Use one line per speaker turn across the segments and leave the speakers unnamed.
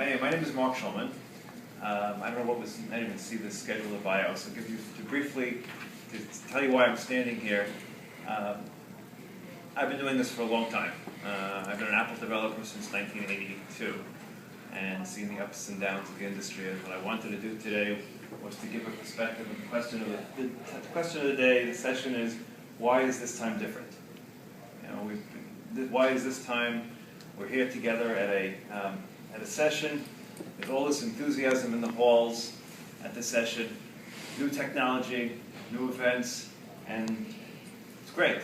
My name is Mark Schulman. I don't know what was, I didn't even see the schedule of bio, so I'll give you, to tell you why I'm standing here. I've been doing this for a long time. I've been an Apple developer since 1982 and seen the ups and downs of the industry. And what I wanted to do today was to give a perspective of the question of the day. The session is, why is this time different? Why is this time we're here together at a session? There's all this enthusiasm in the halls at the session, new technology, new events, and it's great.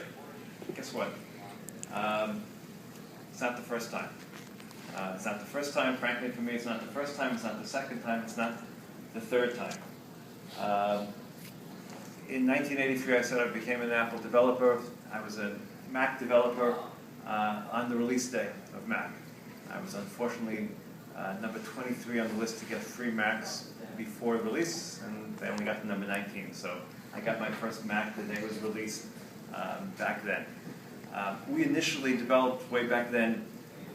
Guess what? It's not the first time. It's not the first time, frankly, for me. It's not the first time. It's not the second time. It's not the third time. In 1983, I said I became an Apple developer. I was a Mac developer on the release day of Mac. I was unfortunately number 23 on the list to get free Macs before release, and then we got to number 19. So I got my first Mac the day it was released back then. We initially developed, way back then,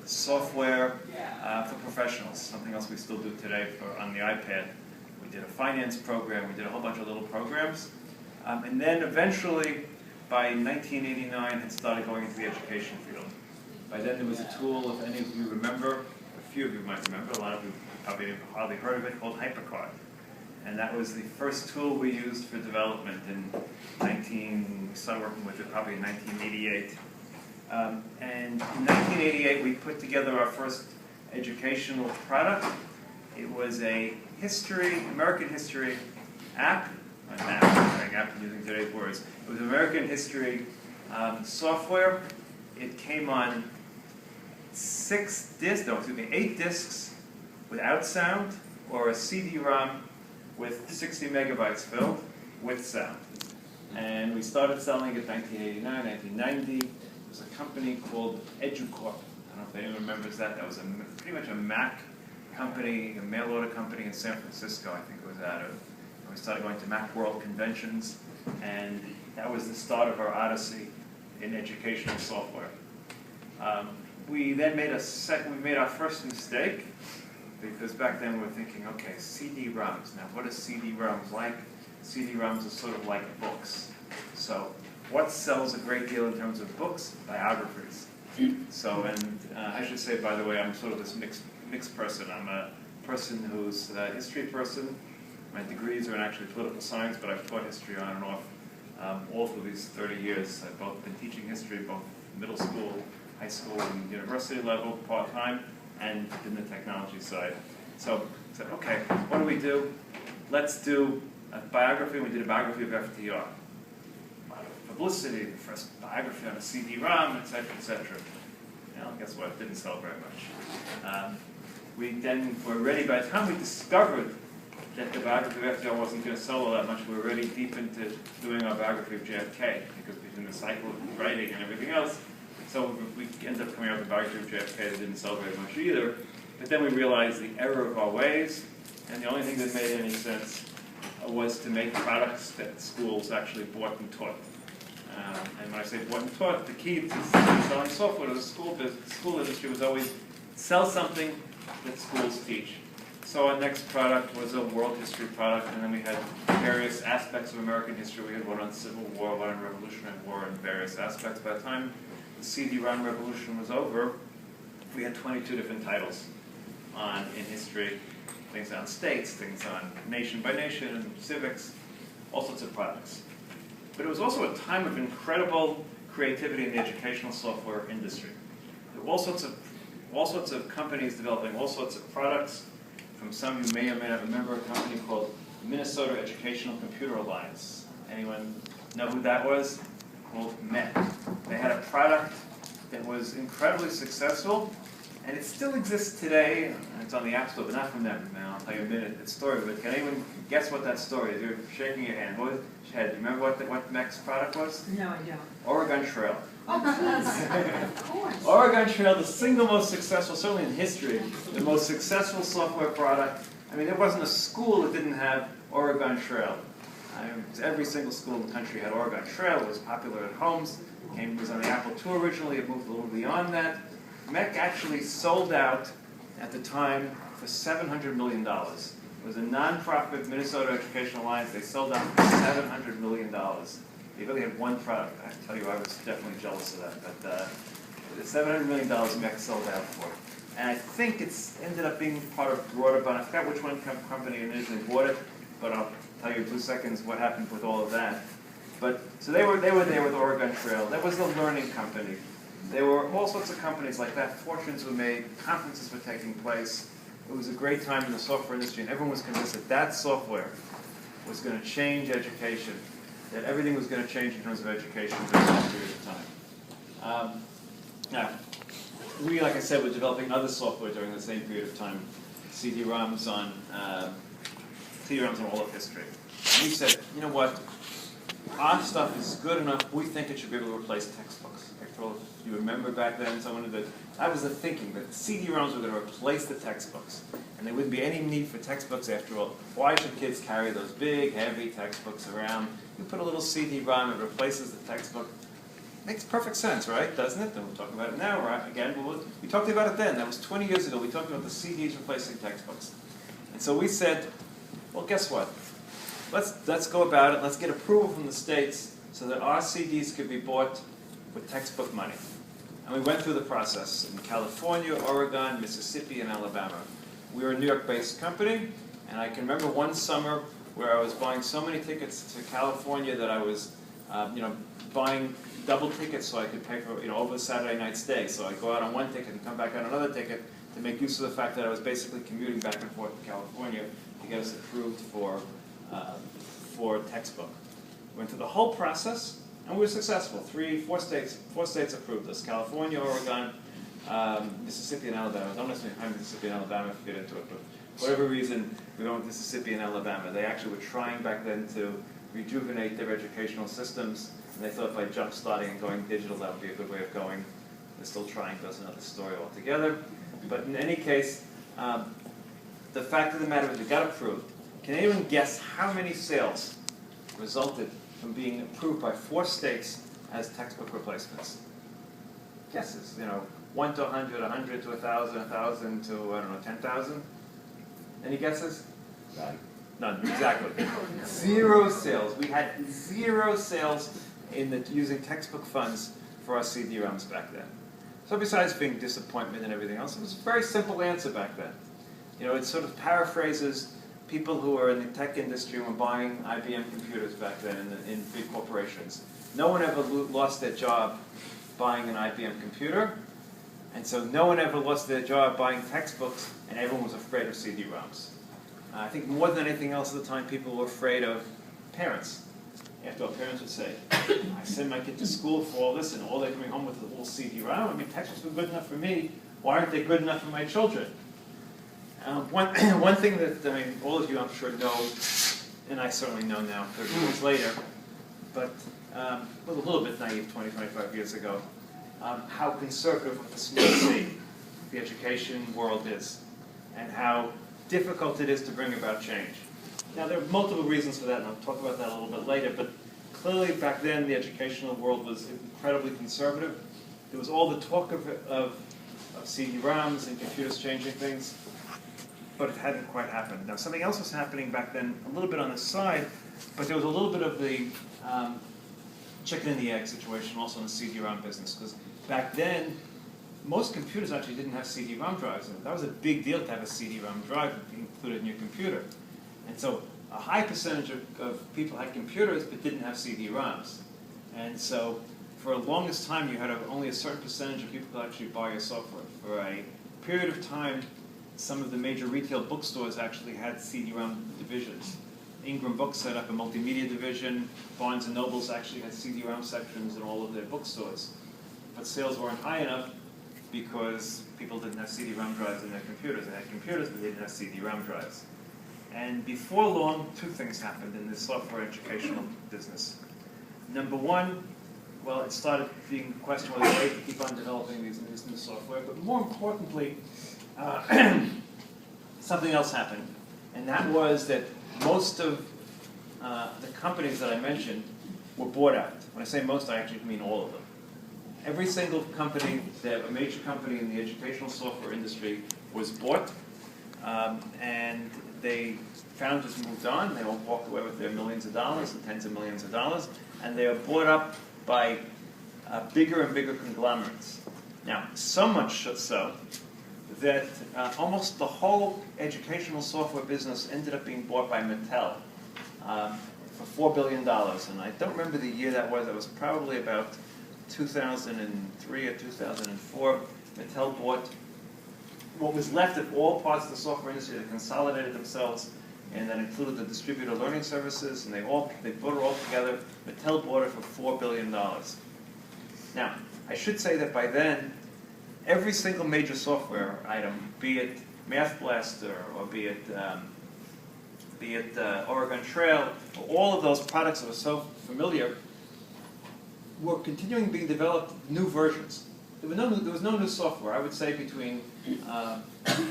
software for professionals, something else we still do today on the iPad. We did a finance program, we did a whole bunch of little programs. And then eventually, by 1989, it started going into the education field. By then there was a tool, if any of you remember, a few of you might remember, a lot of you probably have hardly heard of it, called HyperCard. And that was the first tool we used for development we started working with it probably in 1988. And in 1988 we put together our first educational product. It was a American history app, using today's words. It was American history software. It came on 8 discs without sound, or a CD-ROM with 60 megabytes filled with sound. And we started selling it in 1989, 1990. It was a company called EduCorp. I don't know if anyone remembers that. That was pretty much a Mac company, a mail order company in San Francisco, I think it was out of. And we started going to Macworld conventions, and that was the start of our odyssey in educational software. We then made our first mistake, because back then we were thinking, okay, CD-ROMs. Now, what are CD-ROMs like? CD-ROMs are sort of like books. So, what sells a great deal in terms of books? Biographies. So, and I should say, by the way, I'm sort of this mixed person. I'm a person who's a history person. My degrees are in actually political science, but I've taught history on and off all through these 30 years. I've both been teaching history, both middle school, high school, and university level, part-time, and in the technology side. So I said, okay, what do we do? Let's do a biography. We did a biography of FDR. A lot of publicity, the first biography on a CD-ROM, etc., etc. Guess what? It didn't sell very much. We then were ready, by the time we discovered that the biography of FDR wasn't going to sell all that much, we were already deep into doing our biography of JFK, because between the cycle of writing and everything else, so we ended up coming out with a biography of JFK that didn't sell very much either. But then we realized the error of our ways, and the only thing that made any sense was to make products that schools actually bought and taught. And when I say bought and taught, the key to selling software to the school industry was always sell something that schools teach. So our next product was a world history product, and then we had various aspects of American history. We had one on Civil War, one on Revolutionary War, and various aspects. By the time the CD-ROM revolution was over, we had 22 different titles in history, things on states, things on nation by nation, civics, all sorts of products. But it was also a time of incredible creativity in the educational software industry. There were all sorts of companies developing all sorts of products. From some you may or may not remember, a company called the Minnesota Educational Computer Alliance. Anyone know who that was? Called MET. They had a product that was incredibly successful, and it still exists today. It's on the App Store, but not from them. Now, I'll tell you a minute the story, but can anyone guess what that story is? You're shaking your hand. What was it? Do you remember what MET's product was?
No, I don't.
Oregon Trail.
Oh, please. Of course.
Oregon Trail, the single most successful, certainly in history, the most successful software product. I mean, there wasn't a school that didn't have Oregon Trail. Every single school in the country had Oregon Trail. It was popular at homes. It was on the Apple II originally. It moved a little beyond that. MEC actually sold out at the time for $700 million. It was a non-profit Minnesota Education Alliance. They sold out for $700 million. They really had one product. I tell you, I was definitely jealous of that. But the $700 million MEC sold out for. And I think it's ended up being part of Broadband. I forgot which one company initially bought it, but I'll tell you in 2 seconds what happened with all of that. But so they were there with Oregon Trail. There was the Learning Company. There were all sorts of companies like that. Fortunes were made. Conferences were taking place. It was a great time in the software industry, and everyone was convinced that that software was going to change education, that everything was going to change in terms of education during that period of time. Now, we, like I said, were developing other software during the same period of time, CD-ROMs on all of history. And we said, you know what? Our stuff is good enough. We think it should be able to replace textbooks. After all, if you remember back then, that was the thinking, that CD-ROMs were going to replace the textbooks. And there wouldn't be any need for textbooks after all. Why should kids carry those big, heavy textbooks around? You put a little CD-ROM, it replaces the textbook. Makes perfect sense, right? Doesn't it? And we're talking about it now, right? Again, we talked about it then. That was 20 years ago. We talked about the CDs replacing textbooks. And so we said, well, guess what? Let's go about it. Let's get approval from the states so that our CDs could be bought with textbook money. And we went through the process in California, Oregon, Mississippi, and Alabama. We were a New York-based company, and I can remember one summer where I was buying so many tickets to California that I was, buying double tickets so I could pay for, over the Saturday night stay. So I'd go out on one ticket and come back on another ticket to make use of the fact that I was basically commuting back and forth to California to get us approved for textbook. Went through the whole process, and we were successful. Four states approved us: California, Oregon, Mississippi, and Alabama. Don't necessarily have Mississippi and Alabama if you get into it, but for whatever reason, we went with Mississippi and Alabama. They actually were trying back then to rejuvenate their educational systems, and they thought by jump-starting and going digital, that would be a good way of going. They're still trying. That's another story altogether. But in any case, the fact of the matter is we got approved. Can anyone guess how many sales resulted from being approved by 4 states as textbook replacements? Guesses, 1 to 100, 100 to 1,000, 1,000 to, 10,000? Any guesses? None, exactly. 0 sales. We had 0 sales using textbook funds for our CD-ROMs back then. So besides being disappointment and everything else, it was a very simple answer back then. It sort of paraphrases people who were in the tech industry and were buying IBM computers back then in big corporations. No one ever lost their job buying an IBM computer, and so no one ever lost their job buying textbooks, and everyone was afraid of CD-ROMs. I think more than anything else at the time, people were afraid of parents. After all, parents would say, I send my kid to school for all this, and all they're coming home with is a little CD-ROM. Textbooks were good enough for me. Why aren't they good enough for my children? One thing that all of you, I'm sure, know, and I certainly know now, 30 years later, but was a little bit naive 20, 25 years ago, how conservative with the small C the education world is, and how difficult it is to bring about change. Now, there are multiple reasons for that, and I'll talk about that a little bit later, but clearly back then the educational world was incredibly conservative. There was all the talk of CD-ROMs and computers changing things, but it hadn't quite happened. Now, something else was happening back then, a little bit on the side, but there was a little bit of the chicken and the egg situation also in the CD-ROM business, because back then, most computers actually didn't have CD-ROM drives in it. That was a big deal to have a CD-ROM drive included in your computer. And so a high percentage of people had computers but didn't have CD-ROMs. And so for the longest time, you had only a certain percentage of people could actually buy your software. For a period of time, some of the major retail bookstores actually had CD-ROM divisions. Ingram Books set up a multimedia division. Barnes & Nobles actually had CD-ROM sections in all of their bookstores. But sales weren't high enough because people didn't have CD-ROM drives in their computers. They had computers, but they didn't have CD-ROM drives. And before long, 2 things happened in this software educational business. Number one, well, it started being a question whether they could keep on developing this new software. But more importantly, something else happened. And that was that most of the companies that I mentioned were bought out. When I say most, I actually mean all of them. Every single company, a major company in the educational software industry, was bought, and the founders moved on. They all walked away with their millions of dollars and tens of millions of dollars, and they are bought up by bigger and bigger conglomerates. Now, so much so that almost the whole educational software business ended up being bought by Mattel for $4 billion. And I don't remember the year that was. It was probably about 2003 or 2004. Mattel bought what was left of all parts of the software industry that consolidated themselves, and that included the distributor learning services, and they bought it all together. Mattel bought it for $4 billion. Now, I should say that by then, every single major software item, be it Math Blaster or be it Oregon Trail, all of those products that were so familiar, were continuing being developed new versions. There was no new software. I would say between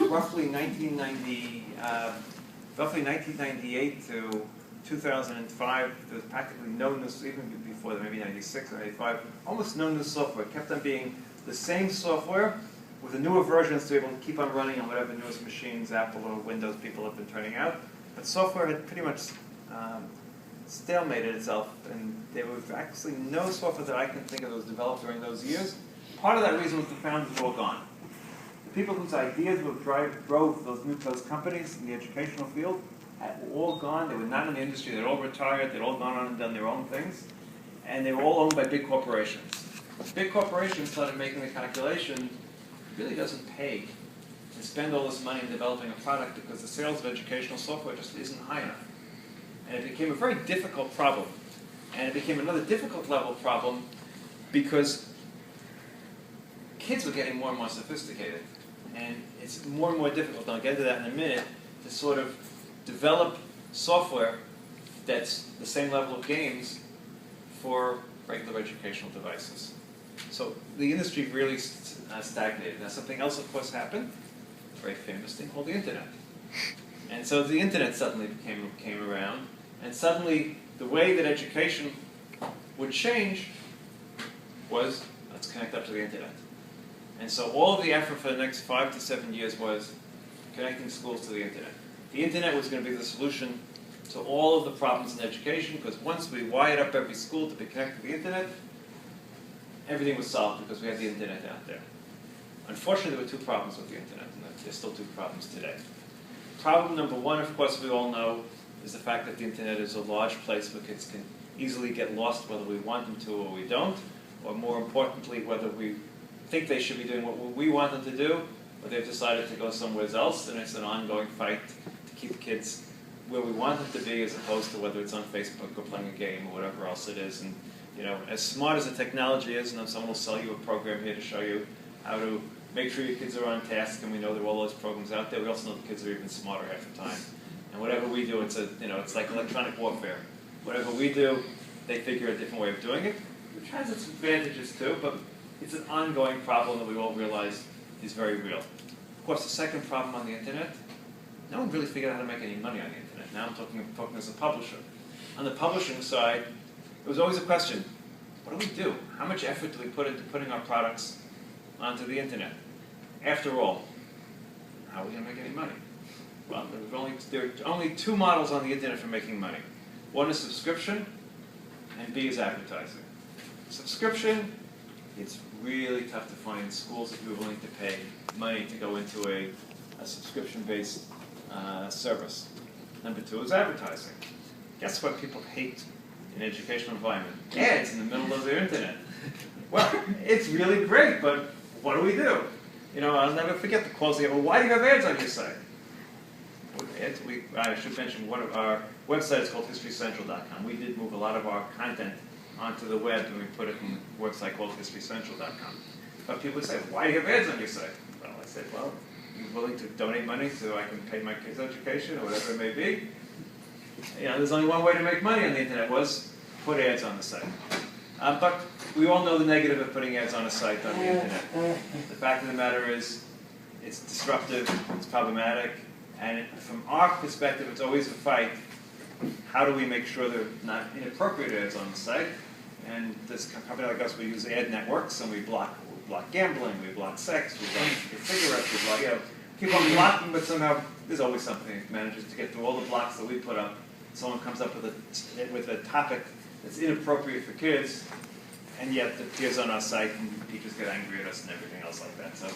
roughly 1998 to 2005, there was practically no new, even before that, maybe 96 or 95, almost no new software. It kept on being the same software with the newer versions to be able to keep on running on whatever newest machines, Apple or Windows, people have been turning out. But software had pretty much stalemated itself, and there was actually no software that I can think of that was developed during those years. Part of that reason was the founders were all gone. The people whose ideas drove those companies in the educational field were all gone. They were not in the industry. They'd all retired. They'd all gone on and done their own things. And they were all owned by big corporations. Big corporations started making the calculation, it really doesn't pay to spend all this money in developing a product because the sales of educational software just isn't high enough. And it became a very difficult problem. And it became another difficult level problem because kids were getting more and more sophisticated. And it's more and more difficult, and I'll get into that in a minute, to sort of develop software that's the same level of games for regular educational devices. So the industry really stagnated. Now something else, of course, happened. A very famous thing called the internet. And so the internet suddenly came around, and suddenly the way that education would change was, let's connect up to the internet. And so all of the effort for the next 5 to 7 years was connecting schools to the internet. The internet was going to be the solution to all of the problems in education, because once we wired up every school to be connected to the internet, everything was solved because we had the internet out there. Unfortunately, there were two problems with the internet, and there's still two problems today. Problem number one, of course, we all know, is the fact that the internet is a large place where kids can easily get lost whether we want them to or we don't, or more importantly, whether we think they should be doing what we want them to do, or they've decided to go somewhere else, and it's an ongoing fight to keep kids where we want them to be, as opposed to whether it's on Facebook or playing a game or whatever else it is. And you know, as smart as the technology is, and someone will sell you a program here to show you how to make sure your kids are on task, and we know there are all those programs out there. We also know the kids are even smarter half the time. And whatever we do, it's like electronic warfare. Whatever we do, they figure a different way of doing it, which has its advantages too, but it's an ongoing problem that we all realize is very real. Of course, the second problem on the internet, no one really figured out how to make any money on the internet. Now I'm talking as a publisher. On the publishing side, it was always a question, what do we do? How much effort do we put into putting our products onto the internet? After all, how are we going to make any money? Well, there are only two models on the internet for making money. One is subscription, and B is advertising. Subscription, it's really tough to find schools that are willing to pay money to go into a subscription-based service. Number two is advertising. Guess what people hate in an educational environment? Ads in the middle of their internet. Well, it's really great, but what do we do? You know, I'll never forget the calls they have. Well, why do you have ads on your site? I should mention one of our websites called HistoryCentral.com. We did move a lot of our content onto the web, and we put it in a website called HistoryCentral.com. But people would say, why do you have ads on your site? Well, I said, well, you're willing to donate money so I can pay my kids' education or whatever it may be. You know, there's only one way to make money on the internet was put ads on the site. But we all know the negative of putting ads on a site on the internet. The fact of the matter is, it's disruptive, it's problematic, and from our perspective, it's always a fight. How do we make sure there are not inappropriate ads on the site? And this company like us, we use ad networks, and we block gambling, we block sex, we block cigarettes, we block keep on blocking, but somehow there's always something that manages to get through all the blocks that we put up. Someone comes up with a topic that's inappropriate for kids, and yet it appears on our site, and teachers get angry at us and everything else like that. So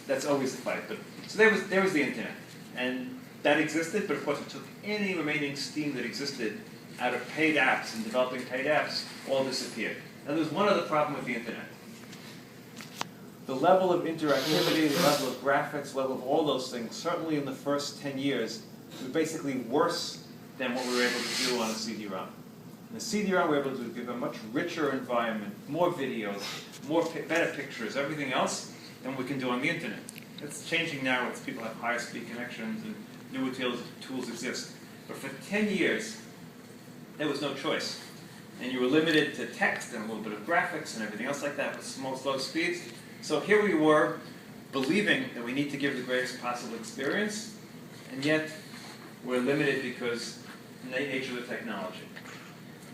that's always the fight. So there was the internet, and that existed, but of course it took any remaining steam that existed out of paid apps and developing paid apps, all disappeared. Now there's one other problem with the internet. The level of interactivity, the level of graphics, the level of all those things, certainly in the first 10 years, were basically worse than what we were able to do on a CD-ROM. In the CD-ROM, we were able to give a much richer environment, more videos, better pictures, everything else than we can do on the internet. It's changing now as people have higher speed connections and newer tools exist. But for 10 years, there was no choice. And you were limited to text and a little bit of graphics and everything else like that with slow speeds. So here we were, believing that we need to give the greatest possible experience, and yet we're limited because of the nature of the technology.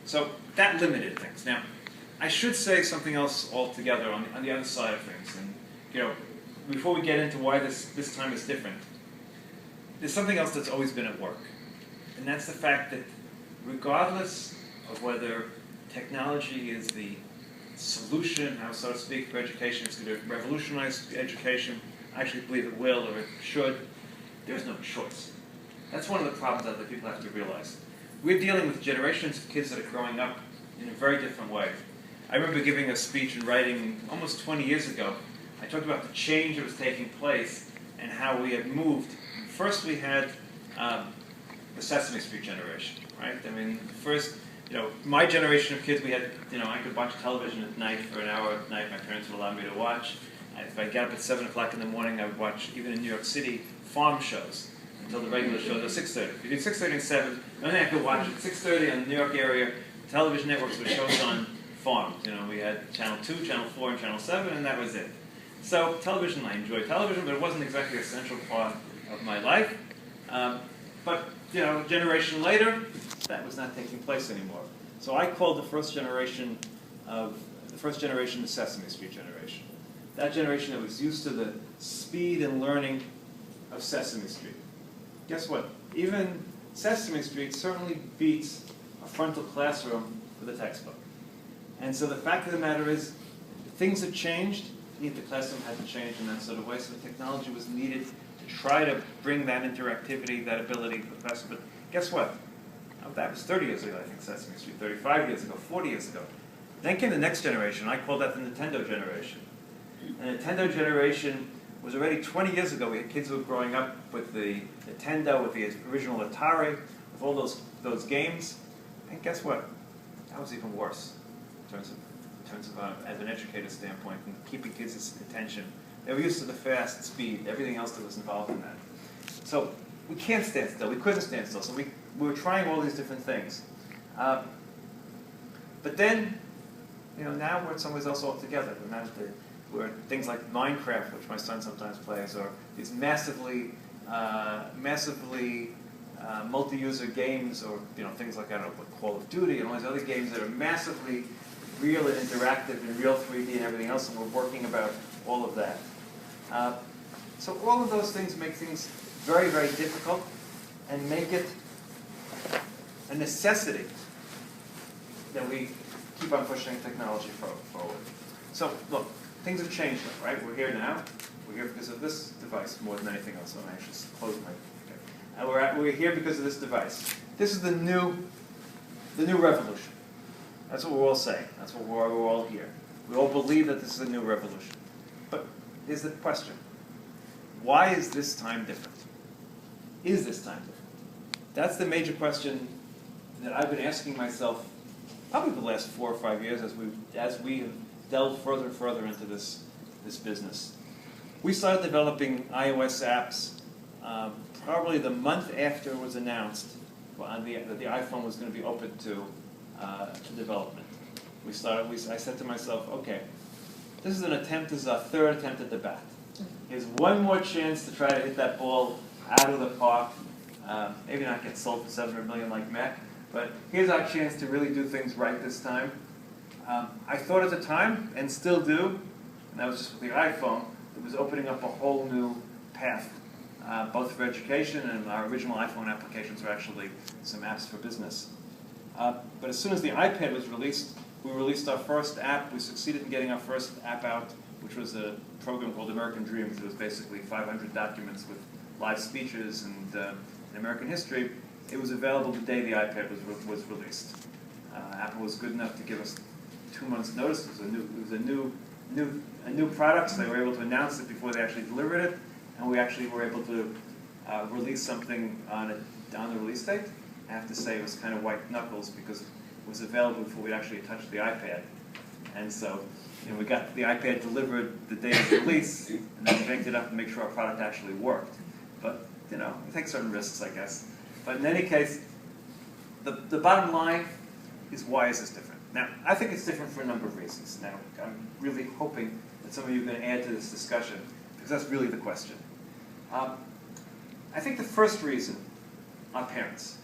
So that limited things. Now, I should say something else altogether on the other side of things. And before we get into why this time is different, there's something else that's always been at work. And that's the fact that regardless of whether technology is the solution, how so to speak, for education, it's going to revolutionize education, I actually believe it will or it should, there's no choice. That's one of the problems that people have to realize. We're dealing with generations of kids that are growing up in a very different way. I remember giving a speech in writing almost 20 years ago. I talked about the change that was taking place and how we had moved. First we had the Sesame Street generation, right? I mean, first, my generation of kids, we had, I could watch television at night for an hour at night. My parents would allow me to watch. If I got up at 7 o'clock in the morning, I would watch, even in New York City, farm shows until the regular shows are 6:30. Between 6:30 and 7, the only thing I could watch at 6:30 on the New York area, television networks with shows on farms. We had Channel 2, Channel 4, and Channel 7, and that was it. So television, I enjoyed television, but it wasn't exactly a central part of my life. But a generation later, that was not taking place anymore. So I called the first generation the Sesame Street generation. That generation that was used to the speed and learning of Sesame Street. Guess what? Even Sesame Street certainly beats a frontal classroom with a textbook. And so the fact of the matter is, things have changed. The classroom had to change in that sort of way, so the technology was needed to try to bring that interactivity, that ability to the classroom. But guess what? That was 30 years ago, I think, Sesame Street, 35 years ago, 40 years ago. Then came the next generation. I call that the Nintendo generation. The Nintendo generation was already 20 years ago. We had kids who were growing up with the Nintendo, with the original Atari, with all those games. And guess what? That was even worse in terms of as an educator standpoint, and keeping kids' attention. They were used to the fast speed, everything else that was involved in that. So we can't stand still. We couldn't stand still. So we were trying all these different things. But then, now we're in some ways else altogether. We're things like Minecraft, which my son sometimes plays, or these massively multi-user games, or things like, Call of Duty and all these other games that are massively real and interactive and real 3D and everything else, and we're working about all of that. So all of those things make things very, very difficult and make it a necessity that we keep on pushing technology forward. So look, things have changed now, right? We're here now. We're here because of this device more than anything else. So I'm actually close my. Okay. We're here because of this device. This is the new revolution. That's what we're all saying. That's what we're all here. We all believe that this is a new revolution. But here's the question. Why is this time different? Is this time different? That's the major question that I've been asking myself probably the last 4 or 5 years as we have delved further and further into this business. We started developing iOS apps probably the month after it was announced that the iPhone was going to be open to development. I said to myself, okay, this is our third attempt at the bat. Here's one more chance to try to hit that ball out of the park. Maybe not get sold for $700 million like Mac, but here's our chance to really do things right this time. I thought at the time, and still do, and that was just with the iPhone, it was opening up a whole new path both for education, and our original iPhone applications were actually some apps for business. But as soon as the iPad was released, we released our first app. We succeeded in getting our first app out, which was a program called American Dreams. It was basically 500 documents with live speeches and American history. It was available the day the iPad was released. Apple was good enough to give us 2 months' notice. It was a new product, so they were able to announce it before they actually delivered it, and we actually were able to release something on the release date. I have to say it was kind of white knuckles because it was available before we'd actually touched the iPad, and so we got the iPad delivered the day of release, and then we picked it up and make sure our product actually worked. But you take certain risks, I guess. But in any case, the bottom line is, why is this different? Now, I think it's different for a number of reasons. Now, I'm really hoping that some of you are going to add to this discussion, because that's really the question. I think the first reason are parents.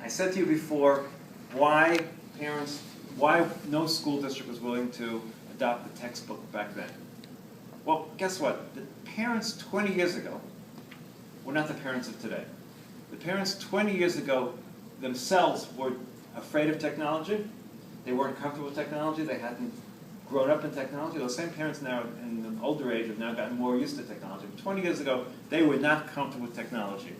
I said to you before, why no school district was willing to adopt the textbook back then. Well, guess what? The parents 20 years ago were not the parents of today. The parents 20 years ago themselves were afraid of technology. They weren't comfortable with technology. They hadn't grown up in technology. Those same parents now, in an older age, have now gotten more used to technology. But 20 years ago, they were not comfortable with technology.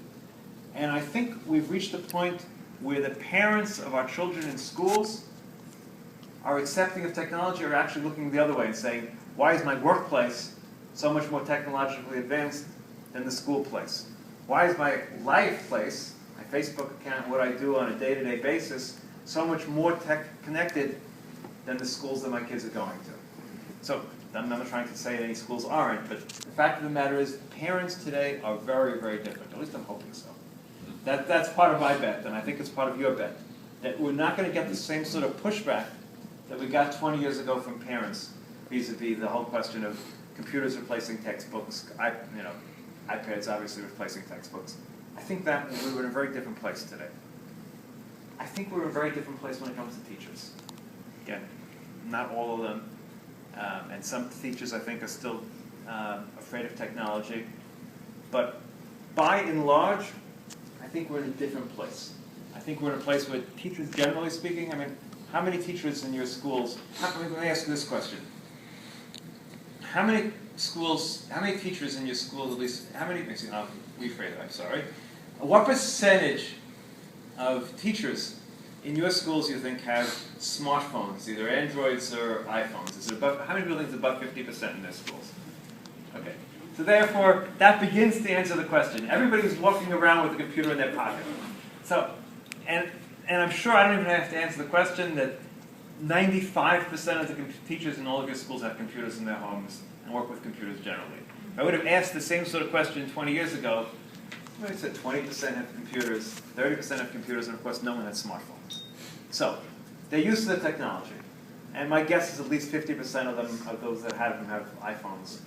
And I think we've reached a point where the parents of our children in schools are accepting of technology, or actually looking the other way and saying, why is my workplace so much more technologically advanced than the school place? Why is my life place, my Facebook account, what I do on a day-to-day basis, so much more tech-connected than the schools that my kids are going to? So I'm not trying to say any schools aren't, but the fact of the matter is parents today are very, very different. At least I'm hoping so. That's part of my bet, and I think it's part of your bet, that we're not going to get the same sort of pushback that we got 20 years ago from parents vis-a-vis the whole question of computers replacing textbooks, iPads obviously replacing textbooks. I think that we're in a very different place today. I think we're in a very different place when it comes to teachers. Again, not all of them, and some teachers I think are still afraid of technology, but by and large, I think we're in a different place. I think we're in a place where teachers, generally speaking, how many teachers in your schools, let me ask you this question. How many teachers in your schools, at least, I'll rephrase it, I'm sorry. What percentage of teachers in your schools you think have smartphones, either Androids or iPhones? Is it above, how many people think it's above 50% in their schools? Okay. So therefore, that begins to answer the question. Everybody's walking around with a computer in their pocket. So, and I'm sure I don't even have to answer the question that 95% of the teachers in all of your schools have computers in their homes and work with computers generally. If I would have asked the same sort of question 20 years ago, I said 20% have computers, 30% have computers, and of course no one has smartphones. So, they're used to the technology. And my guess is at least 50% of them, of those that have them, have iPhones.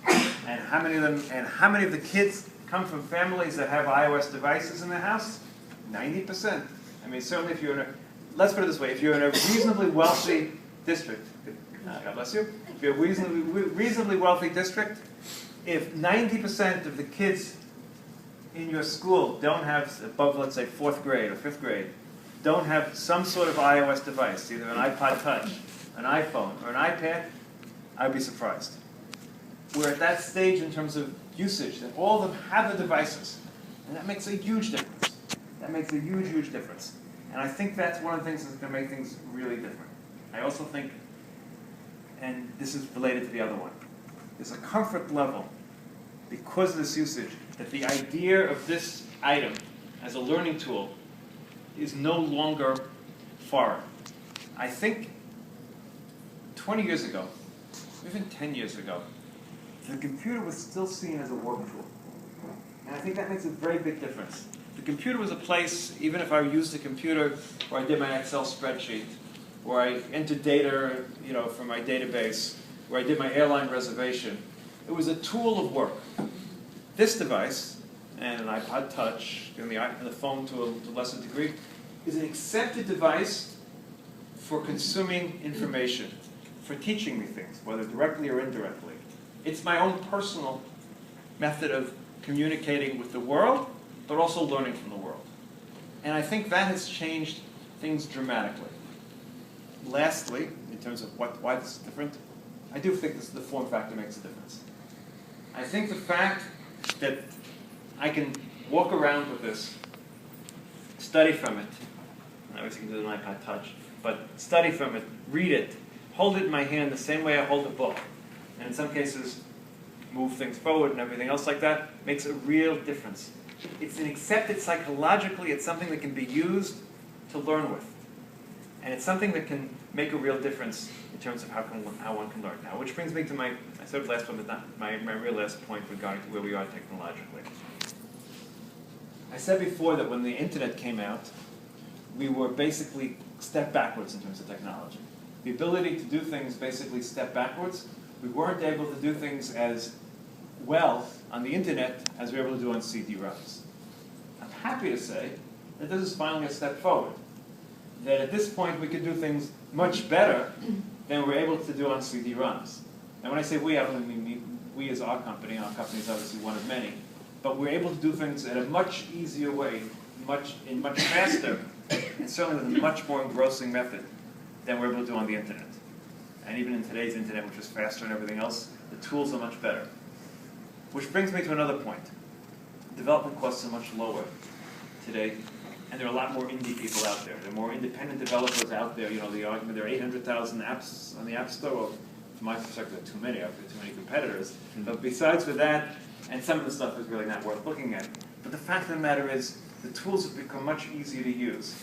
And how many of the kids come from families that have iOS devices in their house? 90%. Certainly if you're in let's put it this way, if you're in a reasonably wealthy district, God bless you, if you're a reasonably wealthy district, if 90% of the kids in your school don't have, above, let's say, 4th grade or 5th grade, don't have some sort of iOS device, either an iPod Touch, an iPhone, or an iPad, I'd be surprised. We're at that stage in terms of usage, that all of them have the devices, and that makes a huge difference. That makes a huge, huge difference. And I think that's one of the things that's going to make things really different. I also think, and this is related to the other one, there's a comfort level, because of this usage, that the idea of this item as a learning tool is no longer foreign. I think 20 years ago, even 10 years ago, the computer was still seen as a work tool. And I think that makes a very big difference. The computer was a place, even if I used a computer where I did my Excel spreadsheet, where I entered data, from my database, where I did my airline reservation, it was a tool of work. This device, and an iPod Touch, and the phone to a lesser degree, is an accepted device for consuming information, for teaching me things, whether directly or indirectly. It's my own personal method of communicating with the world, but also learning from the world. And I think that has changed things dramatically. Lastly, in terms of why this is different, I do think the form factor makes a difference. I think the fact that I can walk around with this, study from it, and obviously you can do it on an iPad Touch, but study from it, read it, hold it in my hand the same way I hold a book, and in some cases move things forward and everything else like that, makes a real difference. It's accepted psychologically, it's something that can be used to learn with. And it's something that can make a real difference in terms of how one can learn. Now, which brings me to I said last one, but not my real last point regarding where we are technologically. I said before that when the internet came out, we were basically step backwards in terms of technology. The ability to do things basically step backwards. We weren't able to do things as well on the internet as we were able to do on CD-ROMs. I'm happy to say that this is finally a step forward. That at this point we could do things much better than we're able to do on CD-ROMs. And when I say we, I don't mean we as our company is obviously one of many, but we're able to do things in a much easier way, much faster, and certainly with a much more engrossing method than we're able to do on the internet. And even in today's internet, which is faster and everything else, the tools are much better. Which brings me to another point. Development costs are much lower today, and there are a lot more indie people out there. There are more independent developers out there. You know, the argument there are 800,000 apps on the App Store. Well, from my perspective, there are too many. I've got too many competitors. But besides for that, and some of the stuff is really not worth looking at. But the fact of the matter is, the tools have become much easier to use,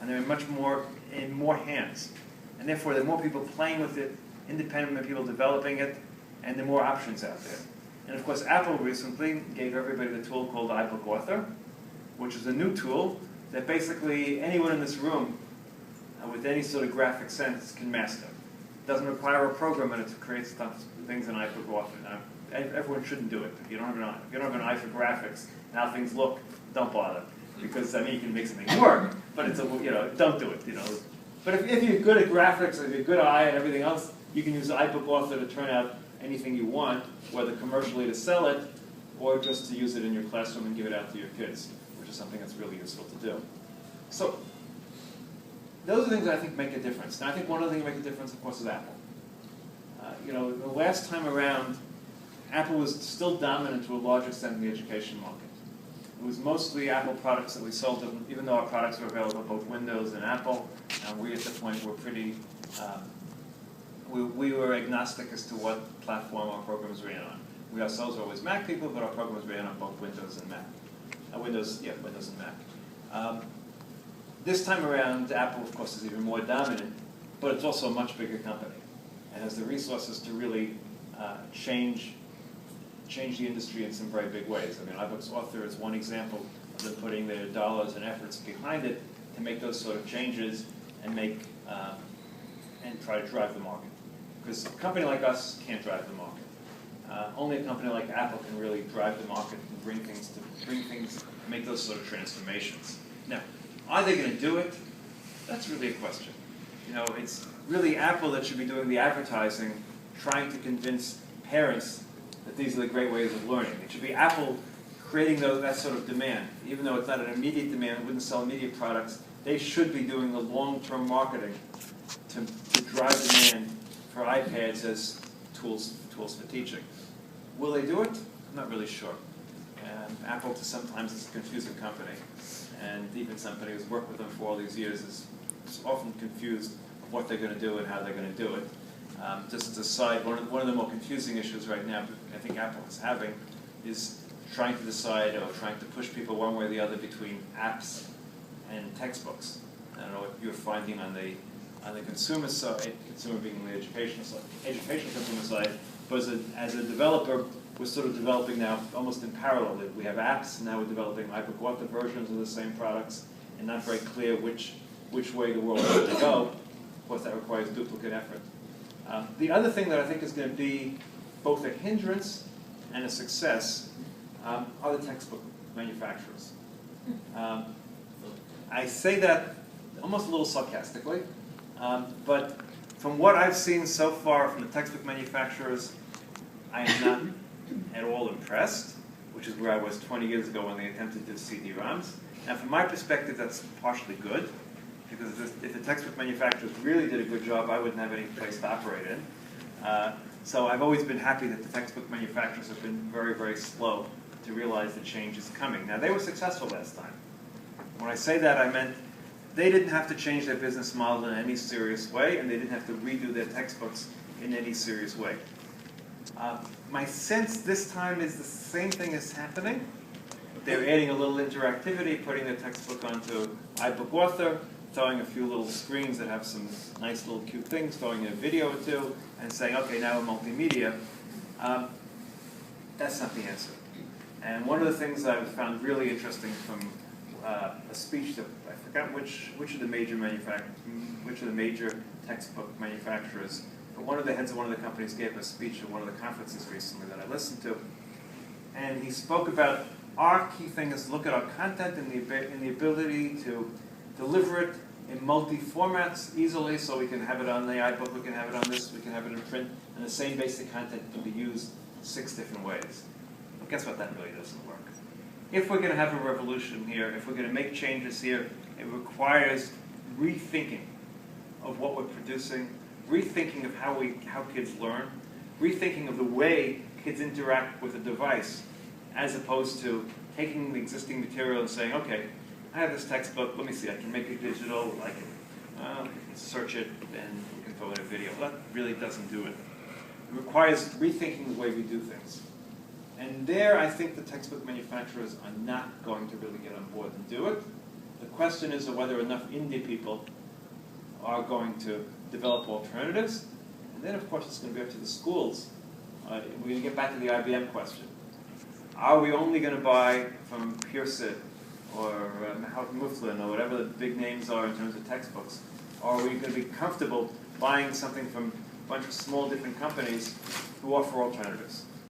and they're in more hands. And therefore, there are more people playing with it, independent people developing it, and there are more options out there. And of course, Apple recently gave everybody the tool called iBook Author, which is a new tool that basically anyone in this room with any sort of graphic sense can master. It doesn't require a program in it to create things in iBook Author. Now, everyone shouldn't do it. If you don't have an eye for graphics and how things look, don't bother. Because I mean, you can make something work, but it's don't do it. But if you're good at graphics, if you're good eye and everything else, you can use iBook Author to turn out anything you want, whether commercially to sell it or just to use it in your classroom and give it out to your kids, which is something that's really useful to do. So those are things that I think make a difference. Now, I think one other thing that makes a difference, of course, is Apple. The last time around, Apple was still dominant to a large extent in the education market. It was mostly Apple products that we sold, even though our products were available both Windows and Apple. And we, at the point, were pretty, we were agnostic as to what platform our programs ran on. We ourselves were always Mac people, but our programs ran on both Windows and Mac. Windows and Mac. This time around, Apple, of course, is even more dominant, but it's also a much bigger company and has the resources to really change the industry in some very big ways. I mean, iBook Author is one example of them putting their dollars and efforts behind it to make those sort of changes and and try to drive the market. Because a company like us can't drive the market. Only a company like Apple can really drive the market and bring things, make those sort of transformations. Now, are they going to do it? That's really a question. It's really Apple that should be doing the advertising, trying to convince parents that these are the great ways of learning. It should be Apple creating that sort of demand. Even though it's not an immediate demand, it wouldn't sell immediate products, they should be doing the long-term marketing to drive demand for iPads as tools for teaching. Will they do it? I'm not really sure. And Apple, sometimes, is a confusing company. And even somebody who's worked with them for all these years is often confused of what they're going to do and how they're going to do it. Just as a side, one of the more confusing issues right now I think Apple is having is trying to decide or trying to push people one way or the other between apps and textbooks. I don't know what you're finding on the consumer side, consumer being the educational consumer side, but as a developer, we're sort of developing now almost in parallel. We have apps, and now we're developing iBook Author versions of the same products, and not very clear which way the world is going to go. Of course, that requires duplicate effort. The other thing that I think is going to be both a hindrance and a success are the textbook manufacturers. I say that almost a little sarcastically, but from what I've seen so far from the textbook manufacturers, I am not at all impressed which is where I was 20 years ago when they attempted to do CD-ROMs. Now, from my perspective, that's partially good, because if the textbook manufacturers really did a good job, I wouldn't have any place to operate in. So I've always been happy that the textbook manufacturers have been very, very slow to realize the change is coming. Now, they were successful last time. When I say that, I meant they didn't have to change their business model in any serious way, and they didn't have to redo their textbooks in any serious way. My sense this time is the same thing is happening. They're adding a little interactivity, putting the textbook onto iBook Author, throwing a few little screens that have some nice little cute things, throwing in a video or two, and saying, okay, now we're multimedia. That's not the answer. And one of the things that I've found really interesting from a speech that I forgot which of the major textbook manufacturers, but one of the heads of one of the companies gave a speech at one of the conferences recently that I listened to, and he spoke about our key thing is look at our content and the ability to deliver it in multi-formats easily, so we can have it on the iBook, we can have it on this, we can have it in print, and the same basic content can be used 6 different ways. But guess what? That really doesn't work. If we're going to have a revolution here, if we're going to make changes here, it requires rethinking of what we're producing, rethinking of how kids learn, rethinking of the way kids interact with a device, as opposed to taking the existing material and saying, okay, I have this textbook, let me see, I can make it digital, I can search it, and we can throw in a video. Well, that really doesn't do it. It requires rethinking the way we do things. And there, I think the textbook manufacturers are not going to really get on board and do it. The question is whether enough indie people are going to develop alternatives. And then, of course, it's going to be up to the schools. We're going to get back to the IBM question. Are we only going to buy from Pearson or Houghton Mifflin or whatever the big names are in terms of textbooks? Or are we going to be comfortable buying something from a bunch of small different companies who offer alternatives?